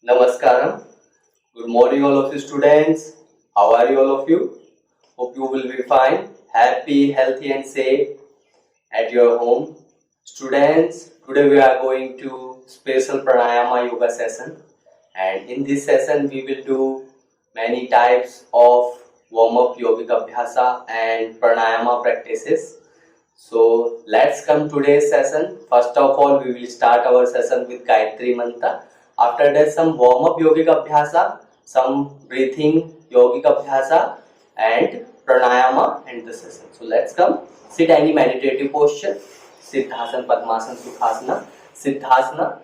Namaskaram. Good morning, all of you students. How are you, all of you? Hope you will be fine, happy, healthy, and safe at your home. Students, today we are going to special pranayama yoga session, and in this session we will do many types of warm-up yogic abhyasa and pranayama practices. So let's come today's session. First of all, we will start our session with Gayatri Mantra. After that, some warm-up yogic abhyasa, some breathing yogic abhyasa, and pranayama and the session. So let's come. Sit any meditative posture. Siddhasana, Padmasana, Sukhasana. Siddhasana.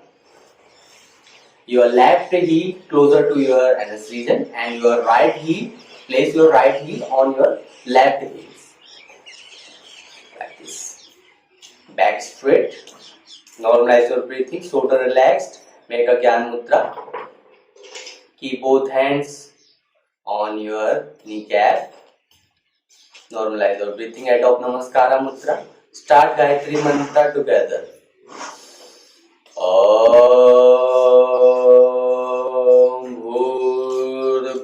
Your left heel closer to your anus region and your right heel, place your right heel on your left heel. Like this. Back straight. Normalize your breathing. Shoulder relaxed. Make a Gyan Mudra. Keep both hands on your kneecap. Normalize your breathing. Adopt Namaskara Mudra. Start Gayatri Mantra together. Om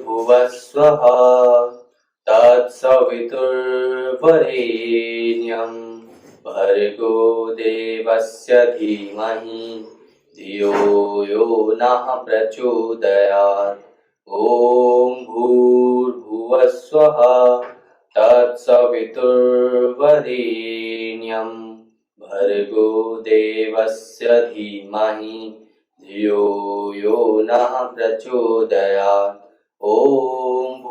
Bhuvasvaha Tatsaviturvarenyam Bhargo Devasya Dhimahi Dhiyo Yo Nah Prachodayat. Om Bhuvasvaha Tatsaviturvarenyam Bhargo Devasya Dhimahi Dhiyo Yo Nah Prachodayat. Om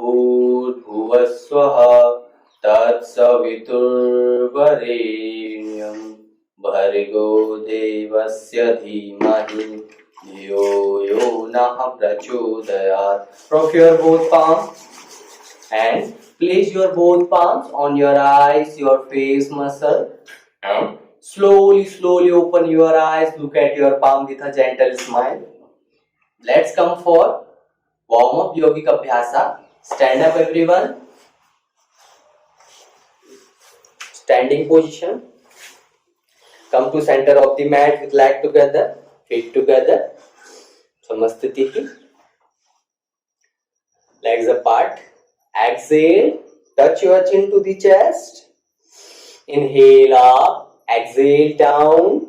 Bhuvasvaha Tatsaviturvarenyam Bhargo Devasya Dhimahi Dhiyo Yo Nah Prachodayat. Prop your both palms and place your both palms on your eyes, your face muscle. And slowly open your eyes. Look at your palm with a gentle smile. Let's come for warm-up yogic abhyasa. Stand up, everyone. Standing position. Come to center of the mat with leg together, feet together. Samasthiti. Legs apart. Exhale. Touch your chin to the chest. Inhale up. Exhale down.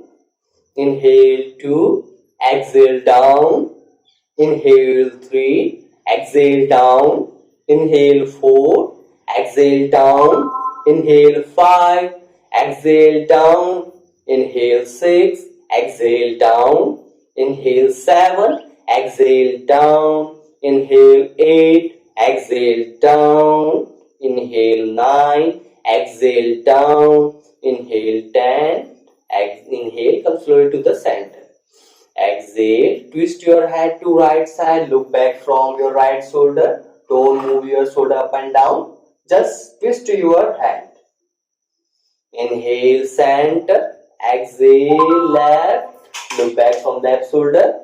Inhale 2. Exhale down. Inhale 3. Exhale down. Inhale 4. Exhale down. Inhale 5. Exhale down. Inhale 6. Exhale down. Inhale 7. Exhale down. Inhale 8. Exhale down. Inhale 9. Exhale down. Inhale 10. Inhale, come slowly to the center. Exhale, twist your head to right side, look back from your right shoulder. Don't move your shoulder up and down. Just twist your head. Inhale, center. Exhale, left. Look back from left shoulder.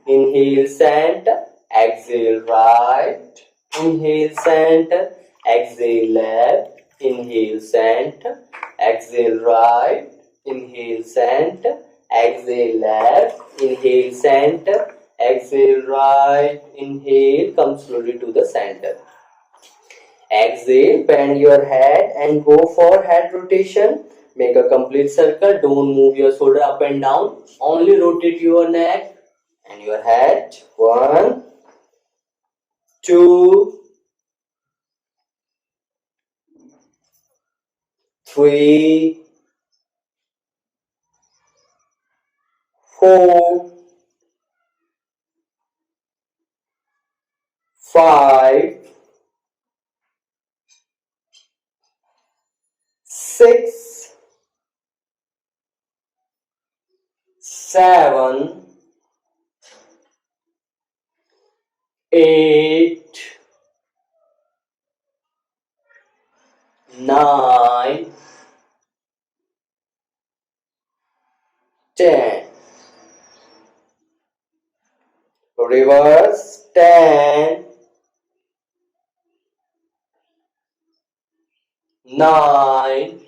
Inhale, center. Exhale, right. Inhale, center. Exhale, left. Inhale, center. Exhale, right. Inhale, center. Exhale, left. Inhale, center. Exhale, right. Inhale, come slowly to the center. Exhale, bend your head and go for head rotation. Make a complete circle. Don't move your shoulder up and down. Only rotate your neck and your head. 1, 2, 3, 4, 5, 6, 7, 8, 9, 10. Reverse 10, 9,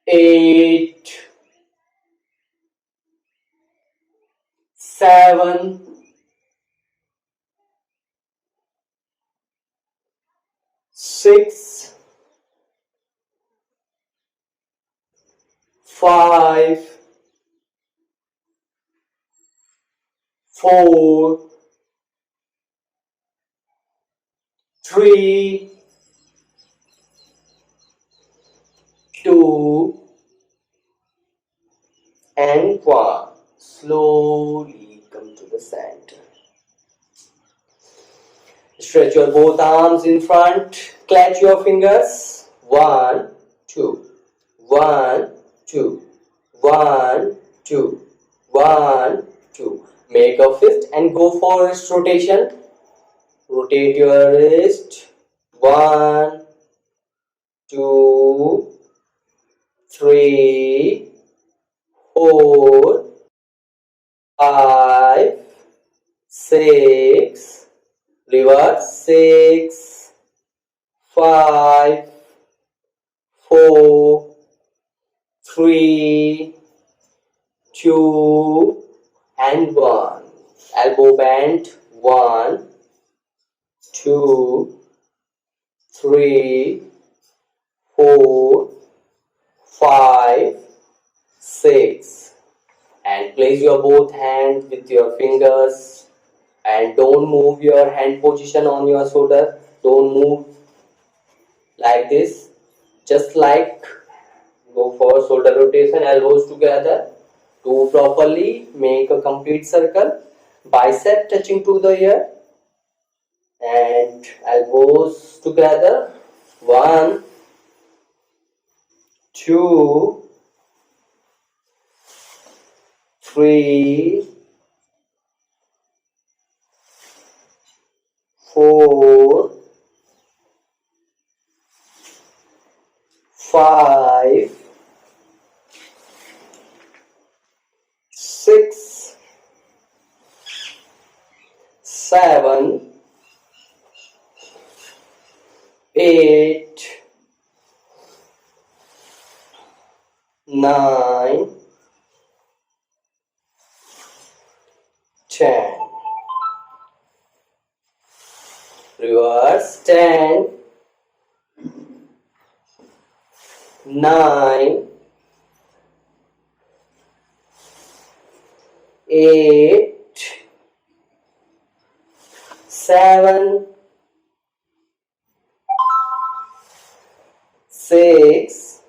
8, 7, 6, 5, 4, 3, 2, and 1. Slowly come to the center. Stretch your both arms in front. Clutch your fingers. 1, 2, 1, 2, 1, 2, 1, 2. Make a fist and go for wrist rotation. Rotate your wrist. 1, 2, 3, 4, 5, 6. Reverse. 6, 5, 4, 3, 2, and 1. Elbow bend. 1, 2, 3, 4, 5, 6. And place your both hands with your fingers and don't move your hand position on your shoulder. Don't move like this. Just like go for shoulder rotation, elbows together. Do properly, make a complete circle. Bicep touching to the ear and elbows together. 1, 2, 3, 4, 5, 6, 7, 8, 9, 10. Reverse. 10, 9, 8, 7, 6,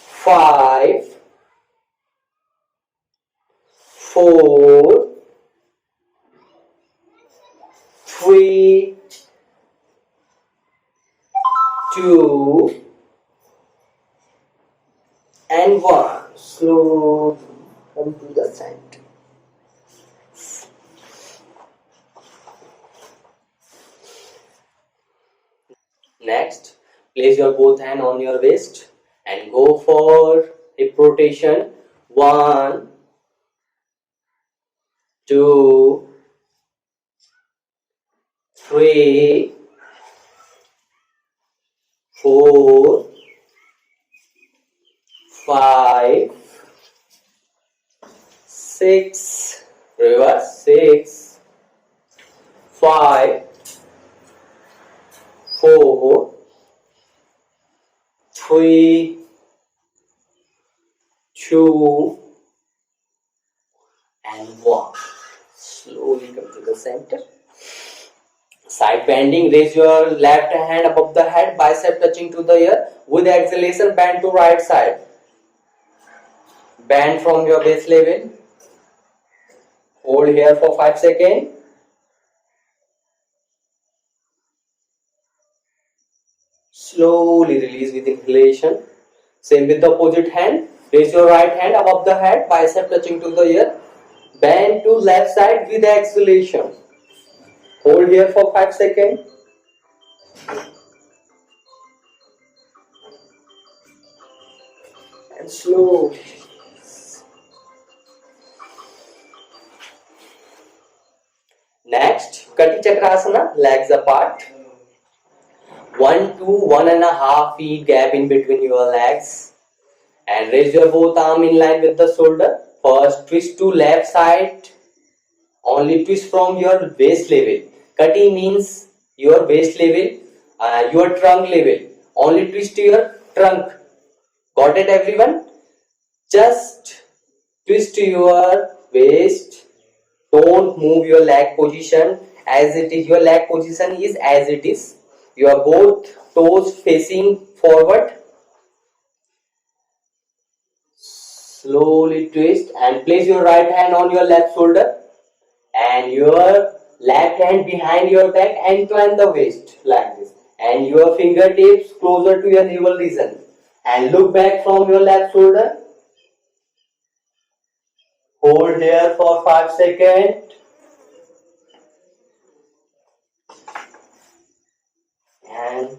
5, 4, 3, 2, and 1. Slowly come to the center. Next, place your both hand on your waist and go for hip rotation. 1, 2, 3, 4, 5, 6. Reverse. 6, 5, 4, 3, 2, and 1. Slowly come to the center. Side bending. Raise your left hand above the head, bicep touching to the ear. With exhalation, bend to right side. Bend from your base level. Hold here for 5 seconds. Slowly release with inhalation. Same with the opposite hand. Raise your right hand above the head, bicep touching to the ear. Bend to left side with exhalation. Hold here for 5 seconds. and slow. Next, Kati Chakrasana, legs apart. 1 to 1.5 feet gap in between your legs. And raise your both arm in line with the shoulder. First, twist to left side. Only twist from your waist level. Kati means your waist level, your trunk level. Only twist your trunk. Got it, everyone? Just twist your waist. Don't move your leg position as it is. Your leg position is as it is. Your both toes facing forward. Slowly twist and place your right hand on your left shoulder and your left hand behind your back and turn the waist like this. And your fingertips closer to your navel region. And look back from your left shoulder. Hold here for 5 seconds. And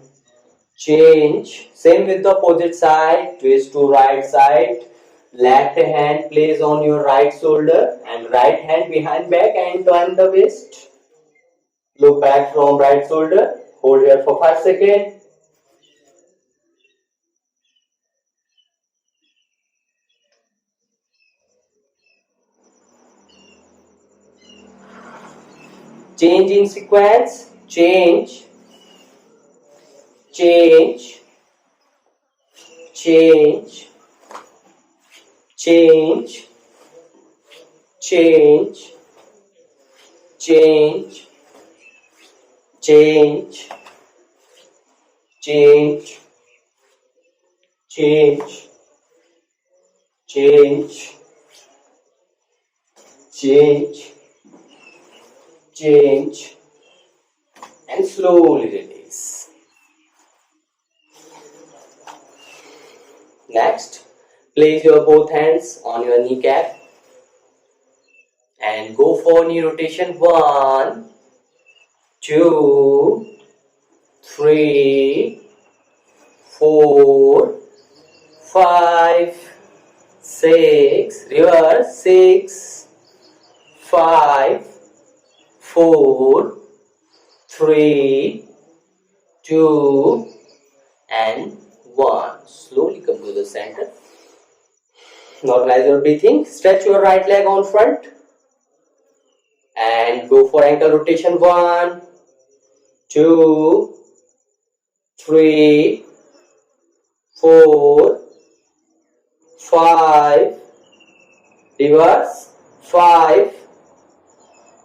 change. Same with the opposite side. Twist to right side. Left hand place on your right shoulder and right hand behind back and turn the waist. Look back from right shoulder. Hold here for 5 seconds. Change in sequence. Change. Change. Change. Change. Change. Change. Change. Change. Change. Change. Change. Change. And slowly release. Next, place your both hands on your kneecap and go for knee rotation. 1, 2, 3, 4, 5, 6. Reverse. 6, 5, 4, 3, 2, and 1. Slowly come to the center. Normalize your breathing. Stretch your right leg on front and go for ankle rotation. 1, 2, 3, 4, 5. Reverse. 5,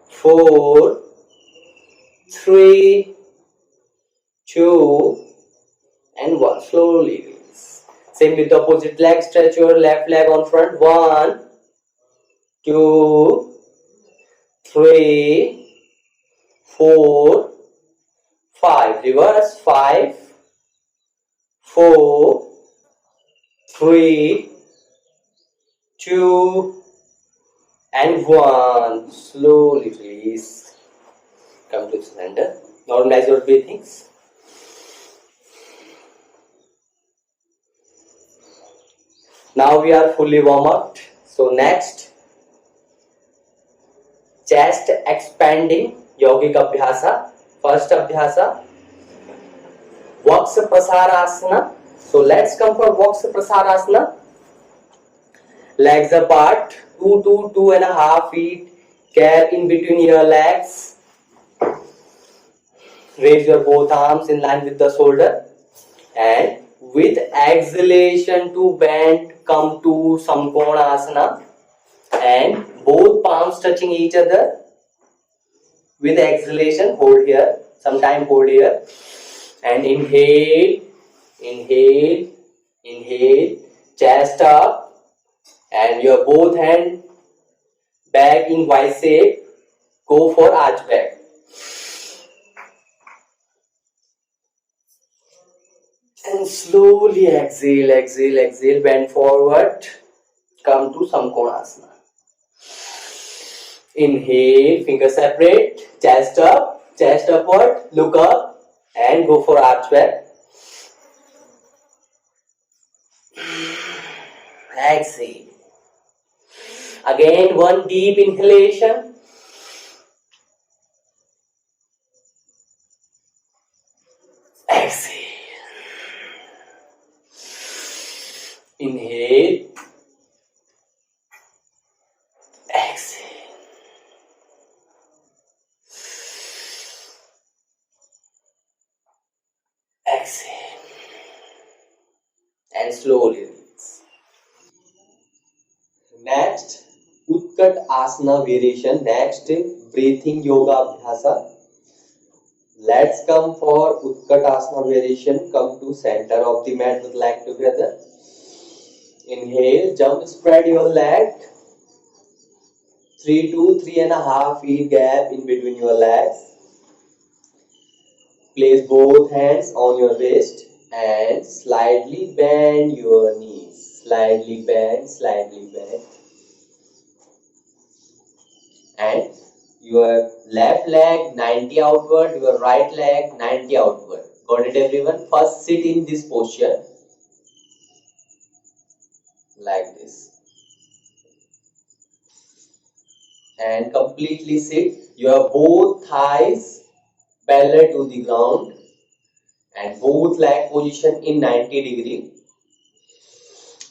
4, 3, 2, and 1. Slowly release. Same with the opposite leg. Stretch your left leg on front. 1, 2, 3, 4, 5. Reverse. 5, 4, 3, 2, and 1. Slowly release. Come to center. Normalize your breathings. Now we are fully warm up. So next, chest expanding yogic abhyasa. First abhyasa, Vaksha Prasarasana. So let's come for Vaksha Prasarasana. Legs apart, 2 to 2.5 feet gap in between your legs. Raise your both arms in line with the shoulder and with exhalation to bend, come to Samkonasana and both palms touching each other. With exhalation, hold here, sometime hold here and inhale, inhale, inhale, chest up and your both hand back in Y shape, go for arch back. And slowly exhale, exhale, exhale, bend forward, come to Samkonasana. Inhale, fingers separate, chest up, chest upward, look up and go for arch back. exhale. Again, one deep inhalation. Exhale. Inhale. Exhale. Exhale. And slowly release. Next, Utkat Asana variation. Next, breathing yoga abhyasa. Let's come for Utkat Asana variation. Come to center of the mat with leg together. Inhale, jump, spread your leg. 3 to 3.5 feet gap in between your legs. Place both hands on your waist and slightly bend your knees. Slightly bend, slightly bend. And your left leg 90 outward, your right leg 90 outward. Got it, everyone? First, sit in this posture like this. And completely sit. Your both thighs parallel to the ground and both leg position in 90 degree.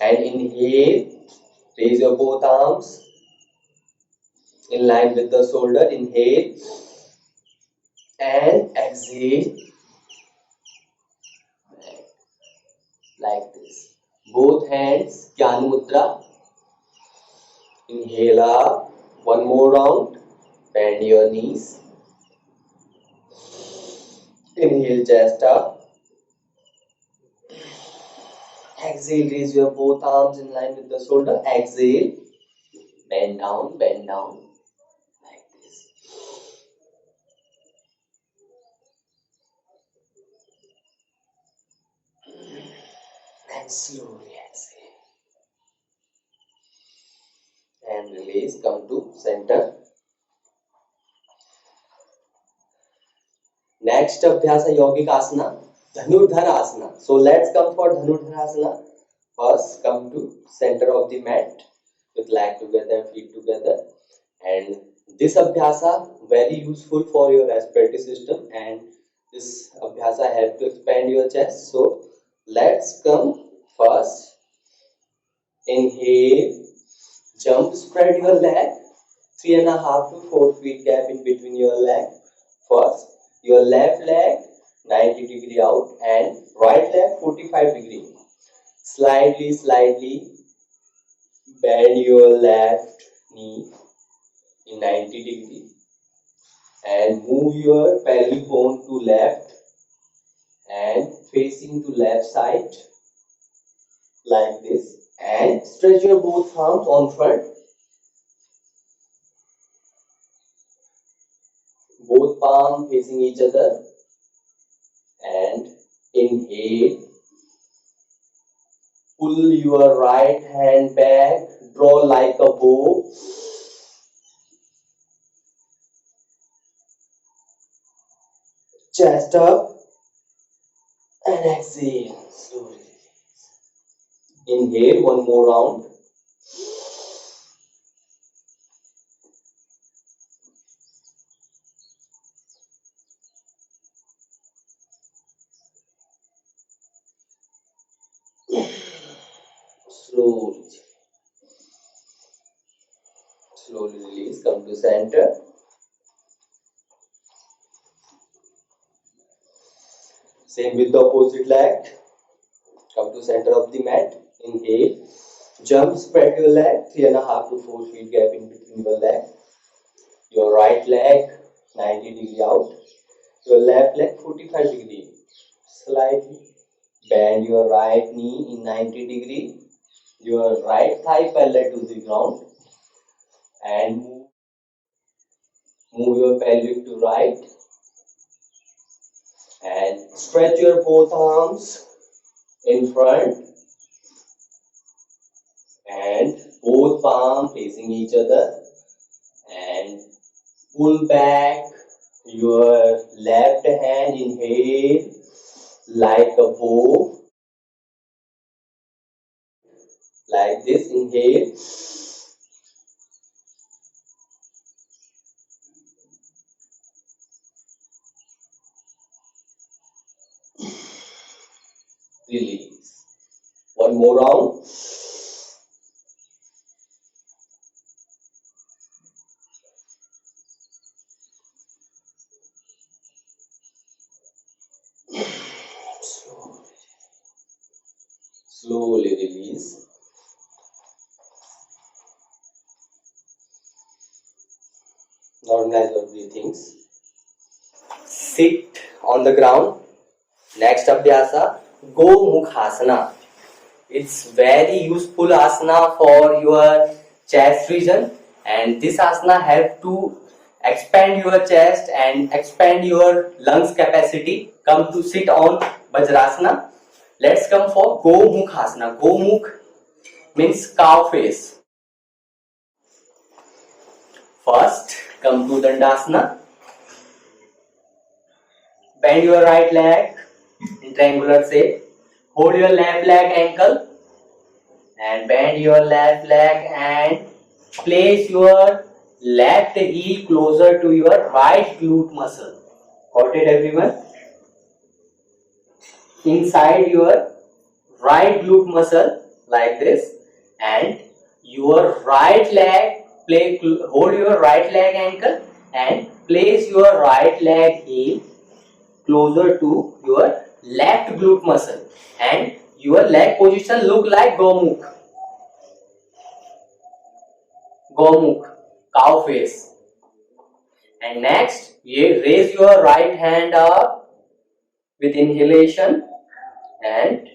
And inhale, raise your both arms in line with the shoulder. Inhale and exhale like this. Both hands, Jnana Mudra. Inhale up. One more round. Bend your knees. Inhale, chest up. Exhale, raise your both arms in line with the shoulder. Exhale, bend down, like this. And slowly exhale. And release, come to center. Next abhyasa, yogic asana, Dhanurdhar asana. So let's come for Dhanurdhar asana. First, come to center of the mat with leg together, feet together. And this abhyasa very useful for your respiratory system, and this abhyasa help to expand your chest. So let's come first. Inhale, jump, spread your leg, 3.5 to 4 feet gap in between your leg. First, your left leg 90 degree out and right leg 45 degree. Slightly bend your left knee in 90 degree and move your pelvic bone to left and facing to left side like this, and stretch your both arms on front, both palms facing each other, and inhale, pull your right hand back, draw like a bow. Chest up and exhale slowly. Inhale, one more round. Slowly release, come to center. Same with the opposite leg. Come to center of the mat. Inhale. Jump, spread your leg. 3.5 to 4 feet gap in between your leg. Your right leg 90 degree out. Your left leg 45 degree. Slightly bend your right knee in 90 degree. Your right thigh parallel to the ground. And move your pelvic to right. And stretch your both arms in front and both palms facing each other, and pull back your left hand. Inhale like a bow, like this. Inhale, release. One more round. Slowly release. Normalize your breathings. Sit on the ground. Next abhyasa, Gomukhasana. It's very useful asana for your chest region, and this asana help to expand your chest and expand your lungs capacity. Come to sit on Vajrasana. Let's come for Gomukhasana. Gomukh means cow face. First, come to Dandasana. Bend your right leg in triangular shape. Hold your left leg ankle and bend your left leg and place your left heel closer to your right glute muscle. Got it, everyone? Inside your right glute muscle like this, and your right leg, hold your right leg ankle and place your right leg heel closer to your left glute muscle, and your leg position look like Gomukh. Gomukh, cow face. And next, raise your right hand up with inhalation and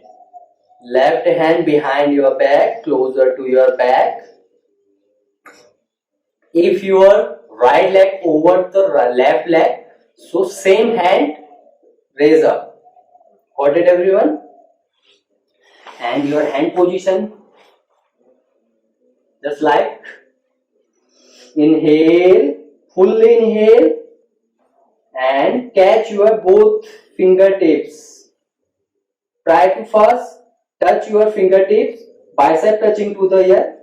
left hand behind your back, closer to your back. If your right leg over the left leg, so same hand raise up. Got it, everyone? And your hand position, just like inhale, full inhale, and catch your both fingertips. Try to first touch your fingertips, bicep touching to the ear,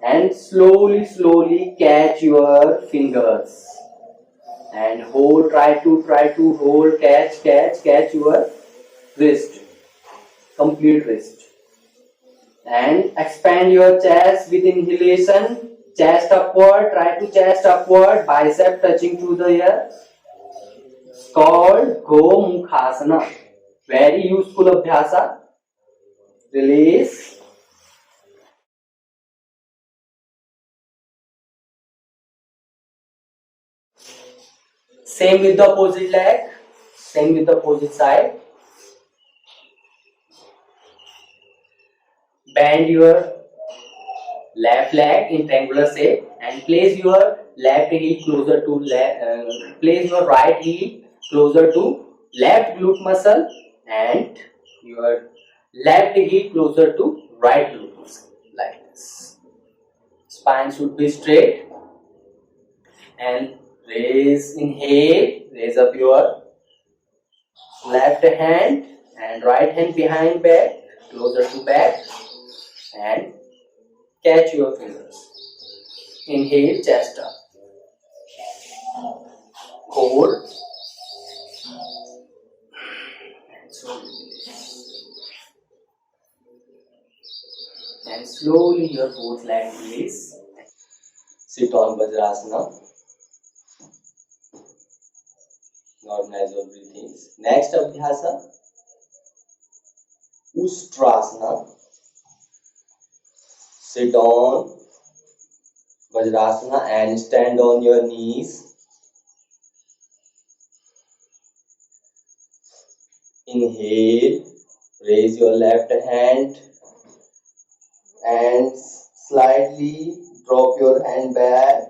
and slowly catch your fingers and hold. Try to hold, catch your wrist, complete wrist, and expand your chest with inhalation. Chest upward, try to chest upward, bicep touching to the ear. It's called Gomukhasana. Very useful abhyasa. Release. Same with the opposite leg. Same with the opposite side. Bend your left leg in triangular shape and place your left heel closer to place your right heel closer to left glute muscle and your left heel closer to right glute muscle, like this. Spine should be straight, and inhale, raise up your left hand and right hand behind back, closer to back, and catch your fingers. Inhale, chest up. Hold. And slowly your both legs release. Sit on Vajrasana. Normalize your breathing. Next abhyasa, Ustrasana. Sit on Vajrasana and stand on your knees. Inhale, raise your left hand and slightly drop your hand back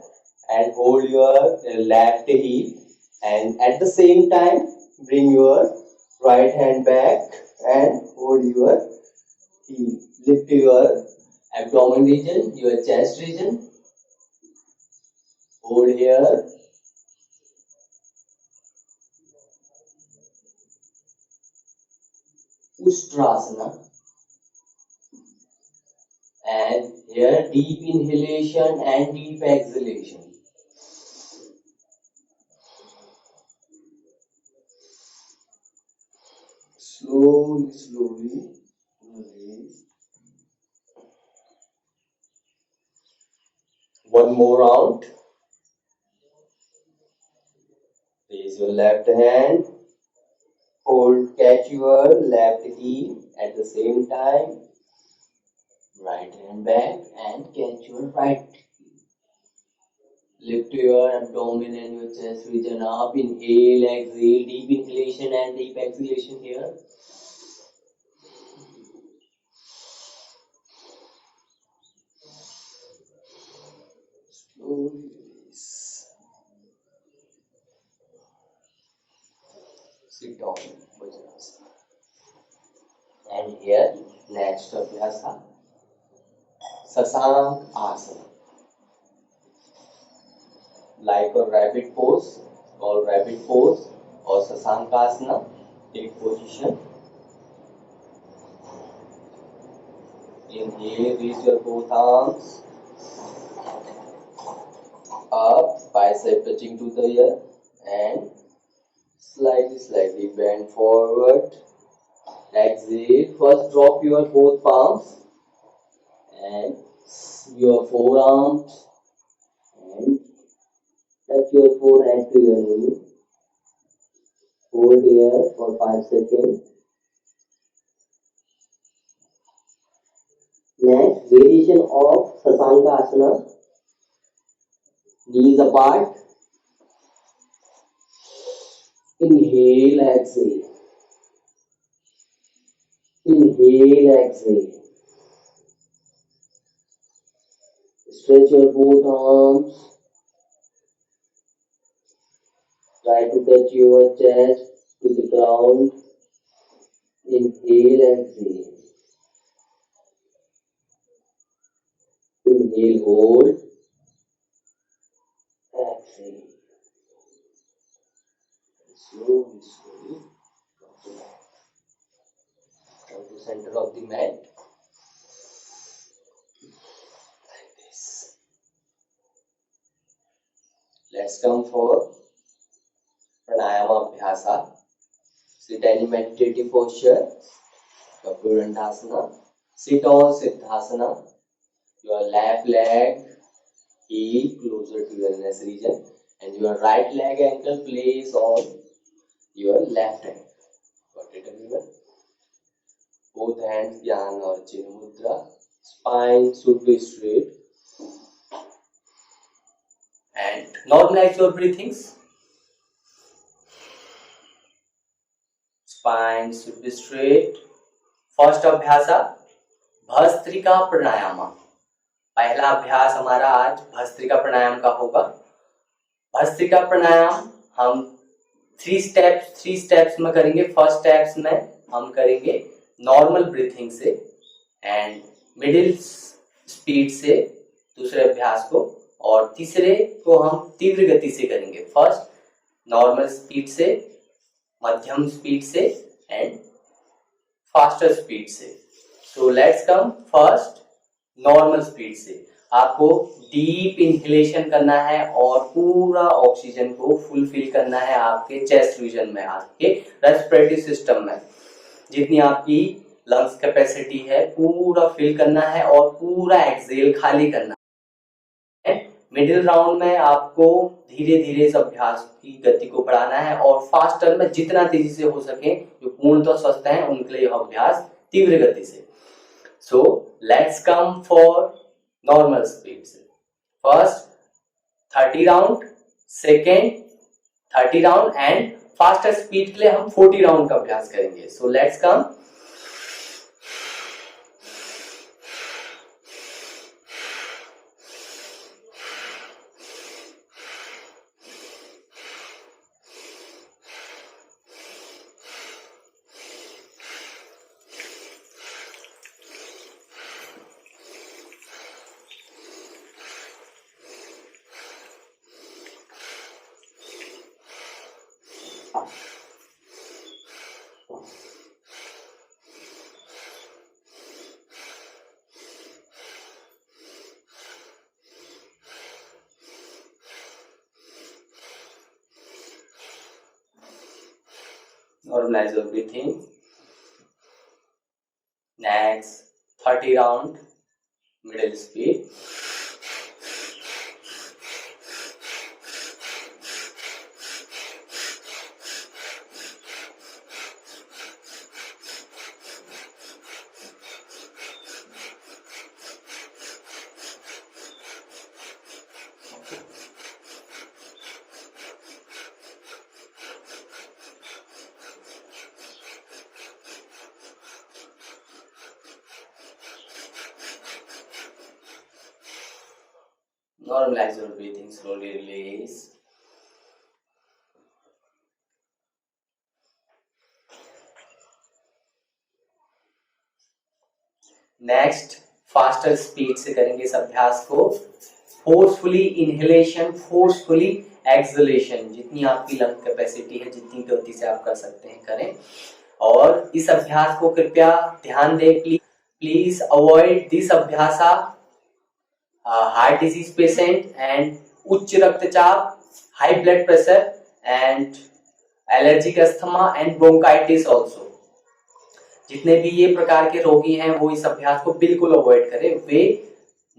and hold your left heel, and at the same time bring your right hand back and hold your heel. Lift your abdomen region, your chest region. Hold here. Ustrasana. And Here, deep inhalation and deep exhalation. Slowly, slowly release. One more round. Raise your left hand. Hold, catch your left heel at the same time. Right hand back and catch your right. Lift your abdomen and your chest region up. Inhale, exhale, deep inhalation and deep exhalation here. Slowly release. Sit down, Vajrasana. And here, next Abhyasa, Sasank Asana. Like a rabbit pose, called rabbit pose or Sasankasana. Take position. Inhale, raise your both arms up, bicep touching to the ear, and slightly bend forward. Exhale. First, drop your both palms and your forearms and touch your forehead to your knee. Hold here for 5 seconds. Next, variation of Sasankasana. Knees apart. Inhale, exhale. Inhale, exhale. Stretch your both arms. Try to touch your chest to the ground. Inhale, exhale. Inhale, hold. Exhale. Slowly, slowly. Come to center of the mat. Like this. Let's come for Pranayama Abhyasa. Sit any meditative posture. Kapurandhasana. Sit on Siddhasana. Your left leg, heel closer to your neck region, and your right leg ankle place on your left hand. Got it, everyone? Both hands, Dhyana or Chin Mudra. Spine should be straight. And normalize your breathings. Spine should be straight. First Abhyasa, Bhastrika Pranayama. पहला अभ्यास हमारा आज भस्त्रिका प्राणायाम का होगा. भस्त्रिका प्राणायाम हम three steps में करेंगे. First steps में हम करेंगे नॉर्मल ब्रीथिंग से एंड मिडिल स्पीड से दूसरे अभ्यास को, और तीसरे को हम तीव्र गति से करेंगे. फर्स्ट नॉर्मल स्पीड से, मध्यम स्पीड से एंड फास्टर स्पीड से. So let's come first normal speed से. आपको डीप इंहेलेशन करना है और पूरा ऑक्सीजन को फुलफिल करना है आपके चेस्ट रीजन में, आपके रेस्पिरेटरी सिस्टम में. जितनी आपकी लंग्स कैपेसिटी है पूरा फिल करना है और पूरा एक्सहेल खाली करना है. मिडिल राउंड में आपको धीरे धीरे इस अभ्यास की गति को बढ़ाना है और फास्टर में जितना तेजी से हो सके, जो पूर्णतः स्वस्थ हैं उनके लिए यह अभ्यास तीव्र गति से. So let's come for normal speed. First 30 round, second 30 round and faster speed के लिए हम 40 round का अभ्यास करेंगे. So let's come. Normalize your breathing. Next, 30 round, middle speed. Normalize your breathing, slowly release. Next faster speed से करेंगे इस अभ्यास को. फोर्सफुली इनहेलेशन, फोर्सफुली एक्सहेलेशन, जितनी आपकी लंग कैपेसिटी है जितनी गति से आप कर सकते हैं करें. और इस अभ्यास को कृपया ध्यान दें. प्लीज अवॉइड दिस अभ्यास हार्ट डिजीज पेशेंट एंड उच्च रक्तचाप, high blood pressure and allergic asthma and bronchitis also. जितने भी ये प्रकार के रोगी हैं वो इस अभ्यास को बिल्कुल अवॉइड करें. वे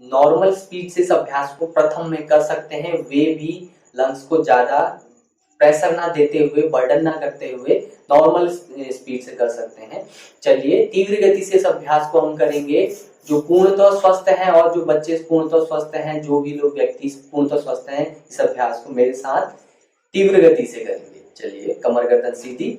नॉर्मल स्पीड से इस अभ्यास को प्रथम में कर सकते हैं. वे भी लंग्स को ज्यादा प्रेशर ना देते हुए, बर्डन ना करते हुए नॉर्मल स्पीड से कर सकते हैं. चलिए तीव्र गति से इस अभ्यास को हम करेंगे. जो पूर्णतः स्वस्थ हैं और जो बच्चे पूर्णतः स्वस्थ हैं, जो भी लोग व्यक्ति पूर्णतः स्वस्थ हैं, इस अभ्यास को मेरे साथ तीव्र गति से करेंगे. चलिए कमर गर्दन सीधी.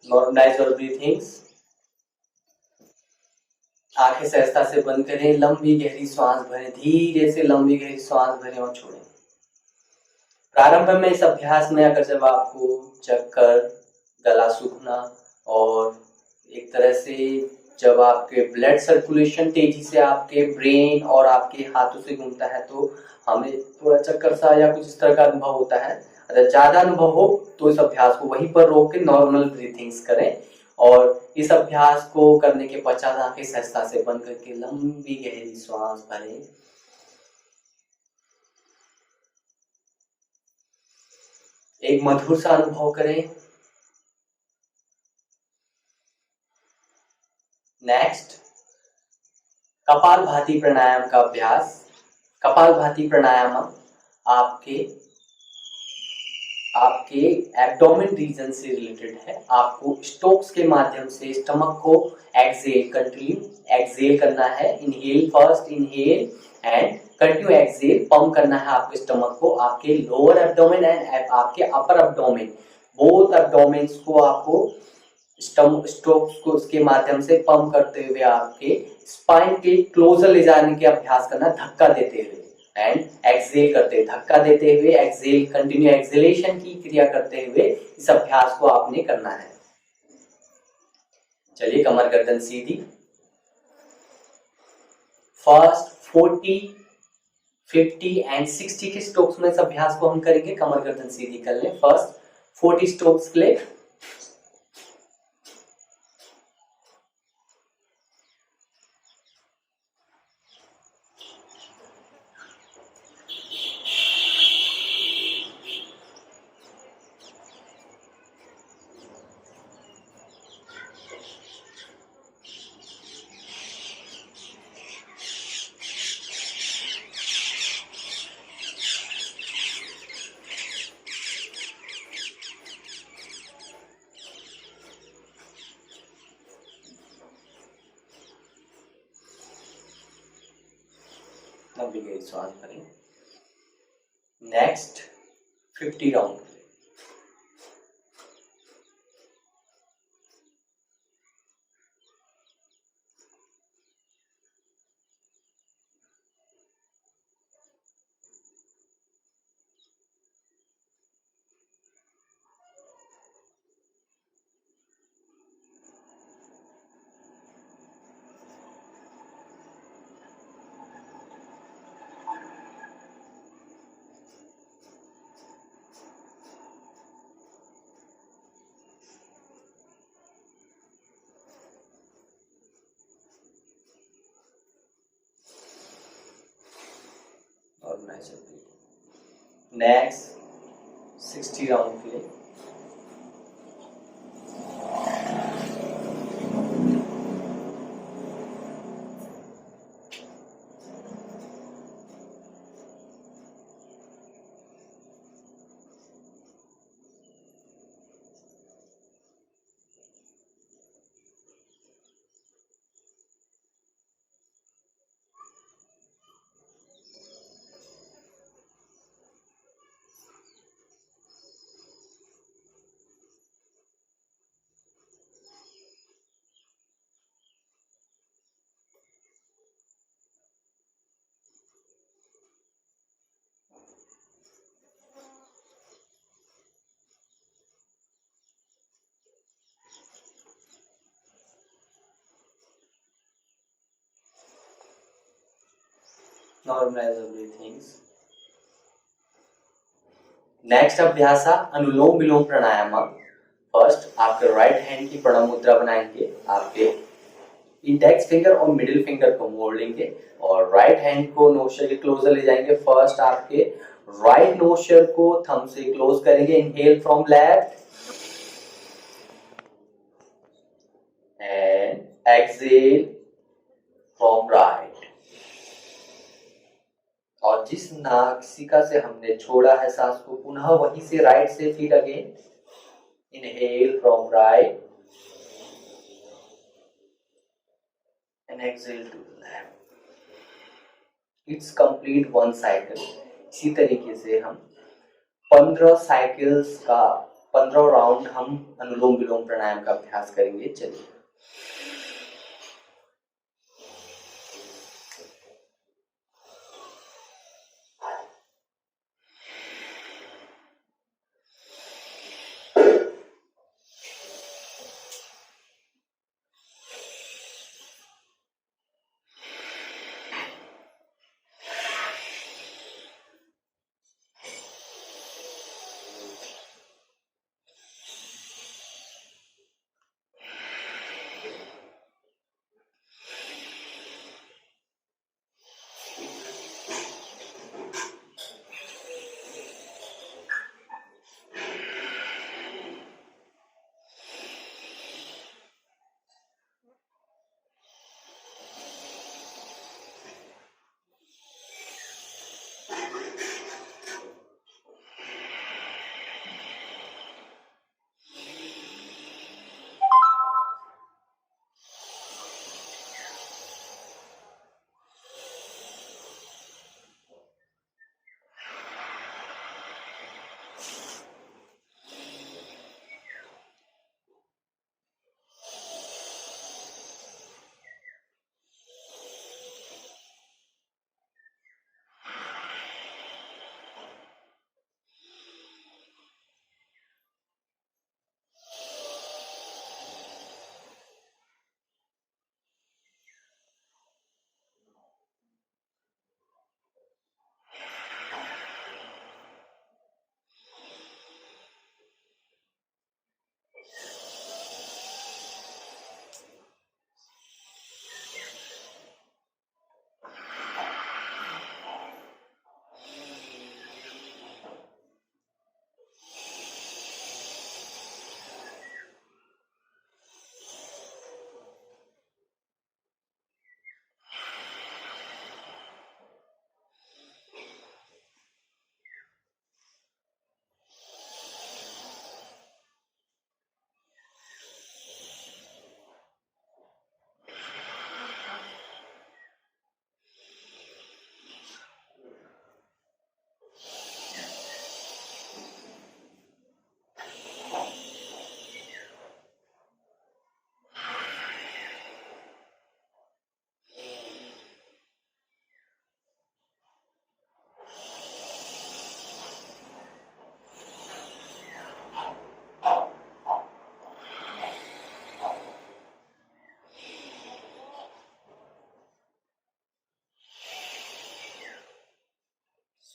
Normalize your breathings. आंखें सहजता से बंद करें. लंबी गहरी सांस भरें. धीरे से लंबी गहरी सांस भरें और छोड़ें. प्रारंभ में इस अभ्यास में अगर जब आपको चक्कर, गला सूखना और एक तरह से जब आपके ब्लड सर्कुलेशन तेजी से आपके ब्रेन और आपके हाथों से घूमता है तो हमें थोड़ा चक्कर सा या कुछ इस तरह का अनुभव होता है. अगर ज्यादा अनुभव हो तो इस अभ्यास को वहीं पर रोक के नॉर्मल ब्रीथिंग्स करें. और इस अभ्यास को करने के पश्चात आंखें सहजता से बंद करके लंबी गहरी सांस भरें. एक मधुर सा अनुभव करें. नेक्स्ट, कपालभाति प्राणायाम का अभ्यास. कपालभाति प्राणायाम आपके एब्डोमेन रीजन से रिलेटेड है. आपको स्टोक्स के माध्यम से स्टमक को एक्सेल करना है. Inhale, first inhale and continue exhale. Pump करना है आपके स्टमक को. आपके लोअर एब्डोमेन एंड आपके अपर एब्डोमेन, बोथ एब्डोमेन्स को आपको स्टोक्स को उसके माध्यम से पंप करते हुए आपके स्पाइन के क्लोजर ले जाने के अभ्यास करना, धक्का देते हुए एंड एक्सेल करते, धक्का देते हुए एक्सेल, कंटिन्यू एक्सेलेशन की क्रिया करते हुए इस अभ्यास को आपने करना है. चलिए कमर गर्दन सीधी. फर्स्ट 40, 50 एंड 60 के स्ट्रोक्स में इस अभ्यास को हम करेंगे. कमर गर्दन सीधी कर लें. फर्स्ट 40 स्ट्रोक्स के लिए लंबी गहरी सांस भरें. Next 50 round. Normalize your breathing. Next 60 round के लिए normalize your breathings. नेक्स्ट अभ्यास अनुलोम विलोम प्राणायाम। फर्स्ट आपके राइट हैंड की प्रणव मुद्रा बनाएंगे, आपके इंडेक्स फिंगर और मिडिल फिंगर को मोड़ लेंगे और राइट हैंड को नोस्ट्रल के क्लोजर ले जाएंगे। फर्स्ट आपके राइट नोस्ट्रल को थंब से क्लोज करेंगे, inhale from left and exhale from right. और जिस नासिका से हमने छोड़ा है सांस को, पुनः वहीं से राइट से फिर again inhale from right and exhale to left. It's complete one cycle. इसी तरीके से हम 15 साइकिल्स का 15 राउंड हम अनुलोम विलोम प्राणायाम का अभ्यास करेंगे। चलिए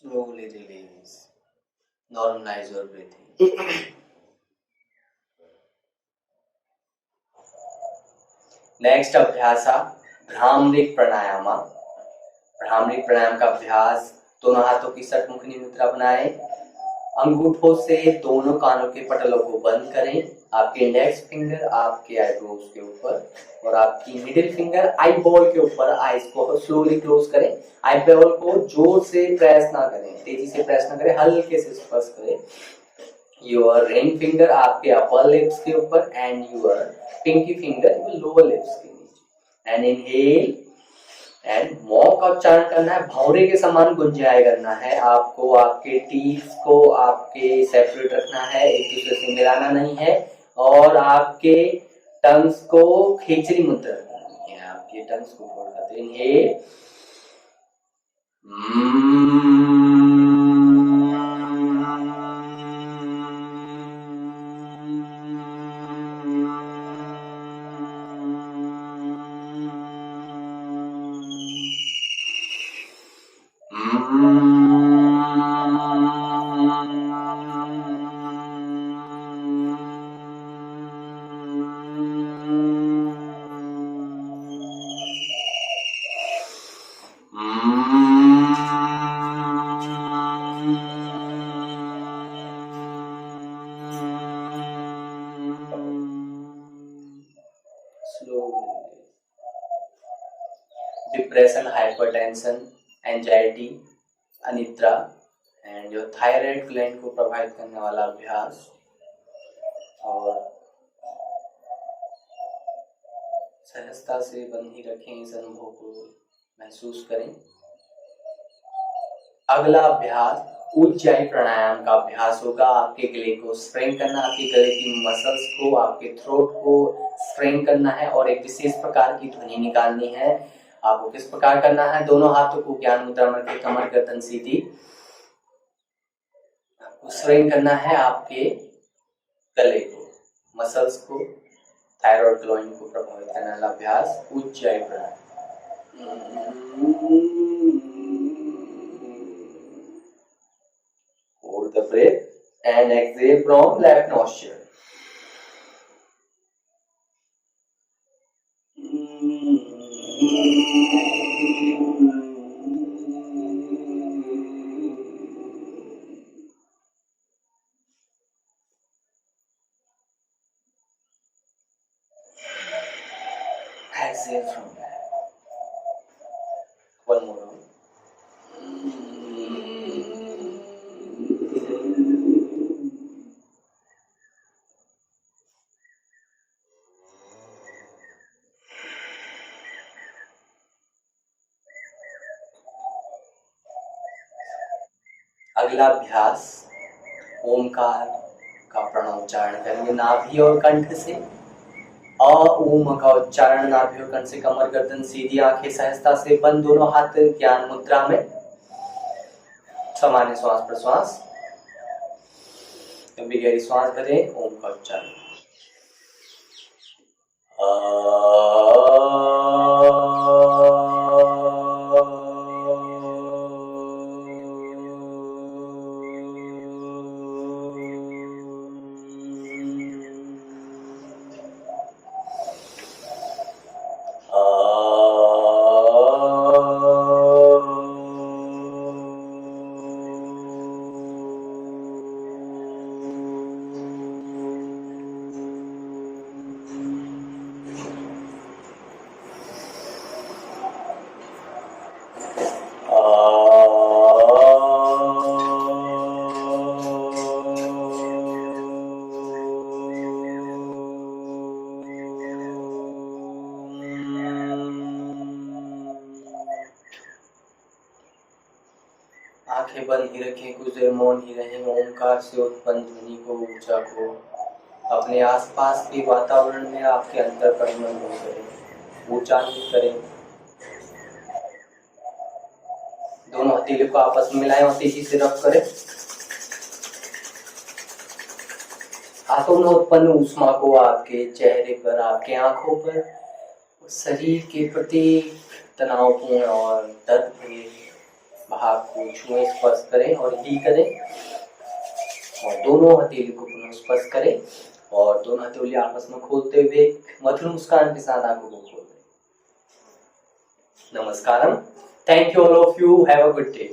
slowly release. Normalize your breathing. Next अभ्यास भ्रामरिक प्राणायाम। भ्रामरिक प्राणायाम का अभ्यास दोनों हाथों की षटमुखनी मुद्रा बनाएं। अंगूठों से दोनों कानों के पटलों को बंद करें। आपके इंडेक्स फिंगर आपके आईब्रोज के ऊपर और आपकी मिडिल फिंगर आई बॉल के ऊपर। आईज को स्लोली क्लोज करें। आई बॉल को जोर से प्रेस ना करें, तेजी से प्रेस ना करें, हल्के से स्पर्श करें। योर रिंग फिंगर आपके अपर लिप्स के ऊपर and your pinky finger your lower lips के नीचे। एंड इनहेल एंड मौ का उच्चारण करना है, भौरे के समान गुंजाय करना है आपको। आपके टीथ को आपके सेपरेट रखना है, एक दूसरे से मिलाना नहीं है। और आपके टंग्स को खींचरी मुद्रा करनी है, आपके टंग्स को फोल्ड करते हैं। इनहेल डिप्रेशन, हाइपरटेंशन, एंजाइटी, अनिद्रा एंड जो थायराइड ग्लैंड को प्रभावित करने वाला अभ्यास। और सहजता से बंद ही रखें, इस अनुभव को महसूस करें। अगला अभ्यास उज्जाई प्राणायाम का अभ्यास होगा। आपके गले को स्ट्रेन करना, आपके गले की मसल्स को, आपके थ्रोट को स्ट्रेन करना है और एक विशेष प्रकार की ध्वनि निकालनी है। आपको किस प्रकार करना है? दोनों हाथों को ज्ञान मुद्रा में रखें, कमर गर्दन सीधी। आपको स्ट्रेन करना है आपके गले को, मसल्स को, थायराइड ग्लैंड को प्रभावित करने वाला अभ्यास उज्जाई प्राणायाम। Hold the breath and exhale from left nostril. Exhale from left. One more round. अगला अभ्यास ओमकार का प्रणोच्चारण करेंगे नाभि और कंठ से। अ ओम का उच्चारण नाभि और कंठ से, कमर गर्दन सीधी, आंखें सहजता से बंद, दोनों हाथ ज्ञान मुद्रा में। सामान्य श्वास प्रश्वास, लंबी गहरी श्वास भरें। ओम का उच्चारण आंखें बंद ही रखें, कुछ देर मौन ही रहें। ओंकार से उत्पन्न ध्वनि को, ऊर्जा को अपने आसपास के वातावरण में आपके अंदर परिवर्तन करें, उच्चारित करें। दोनों हथेली को आपस में मिलाएं और तेजी से रब करें। हाथों में उत्पन्न ऊष्मा को आपके चेहरे पर, आपके आंखों पर, शरीर के प्रति तनावपूर्ण और दर्द भरे भाग को छुएं, स्पर्श करें और हील करें। और दोनों हथेली को पुनः स्पर्श करें और दोनों हथेली आपस में खोलते हुए मधुर मुस्कान के साथ आंखों को खोल दें। नमस्कारम। Thank you all of you. Have a good day.